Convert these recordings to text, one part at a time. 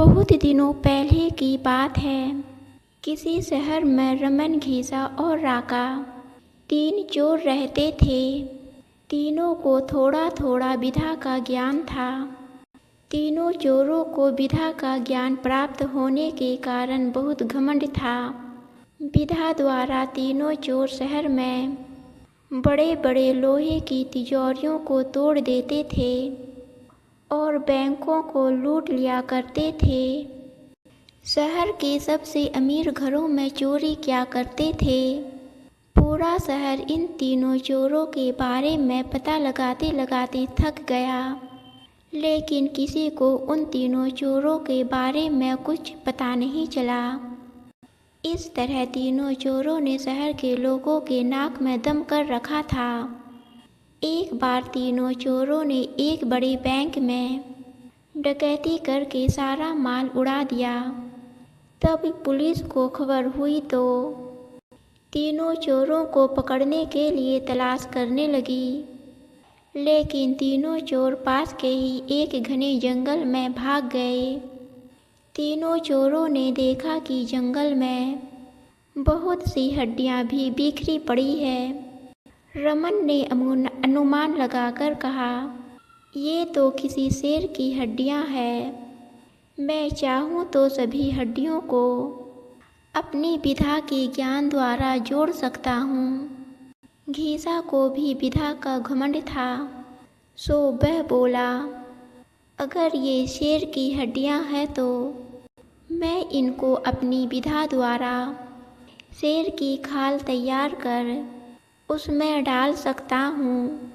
बहुत दिनों पहले की बात है। किसी शहर में रमन, घीसा और राका तीन चोर रहते थे। तीनों को थोड़ा थोड़ा विधा का ज्ञान था। तीनों चोरों को विधा का ज्ञान प्राप्त होने के कारण बहुत घमंड था। विधा द्वारा तीनों चोर शहर में बड़े बड़े लोहे की तिजोरियों को तोड़ देते थे और बैंकों को लूट लिया करते थे। शहर के सबसे अमीर घरों में चोरी किया करते थे। पूरा शहर इन तीनों चोरों के बारे में पता लगाते लगाते थक गया, लेकिन किसी को उन तीनों चोरों के बारे में कुछ पता नहीं चला। इस तरह तीनों चोरों ने शहर के लोगों के नाक में दम कर रखा था। एक बार तीनों चोरों ने एक बड़े बैंक में डकैती करके सारा माल उड़ा दिया। तब पुलिस को खबर हुई तो तीनों चोरों को पकड़ने के लिए तलाश करने लगी, लेकिन तीनों चोर पास के ही एक घने जंगल में भाग गए। तीनों चोरों ने देखा कि जंगल में बहुत सी हड्डियां भी बिखरी पड़ी है। रमन ने अनुमान लगाकर कहा, ये तो किसी शेर की हड्डियां हैं। मैं चाहूँ तो सभी हड्डियों को अपनी विधा के ज्ञान द्वारा जोड़ सकता हूँ। घीसा को भी विधा का घमंड था, सो वह बोला, अगर ये शेर की हड्डियां हैं तो मैं इनको अपनी विधा द्वारा शेर की खाल तैयार कर उसमें डाल सकता हूँ।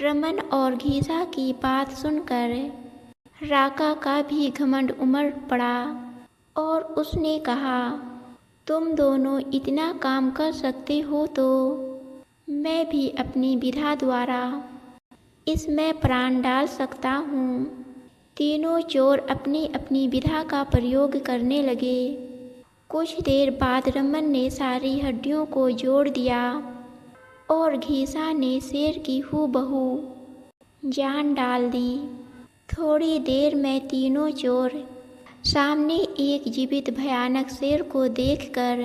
रमन और घीसा की बात सुनकर राका का भी घमंड उमड़ पड़ा और उसने कहा, तुम दोनों इतना काम कर सकते हो तो मैं भी अपनी विधा द्वारा इसमें प्राण डाल सकता हूँ। तीनों चोर अपनी अपनी विधा का प्रयोग करने लगे। कुछ देर बाद रमन ने सारी हड्डियों को जोड़ दिया और घीसा ने शेर की हूबहू जान डाल दी। थोड़ी देर में तीनों चोर सामने एक जीवित भयानक शेर को देखकर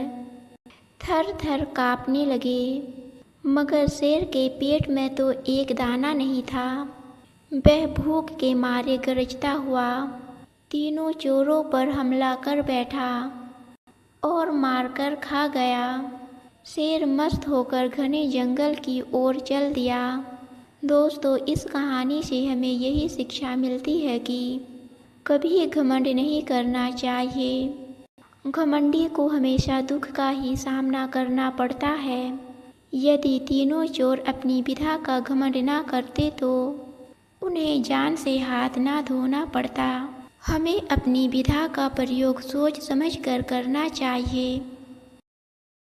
थर थर काँपने लगे, मगर शेर के पेट में तो एक दाना नहीं था। वह भूख के मारे गरजता हुआ तीनों चोरों पर हमला कर बैठा और मारकर खा गया। शेर मस्त होकर घने जंगल की ओर चल दिया। दोस्तों, इस कहानी से हमें यही शिक्षा मिलती है कि कभी घमंड नहीं करना चाहिए। घमंडी को हमेशा दुख का ही सामना करना पड़ता है। यदि तीनों चोर अपनी विधा का घमंड ना करते तो उन्हें जान से हाथ ना धोना पड़ता। हमें अपनी विधा का प्रयोग सोच समझ कर करना चाहिए।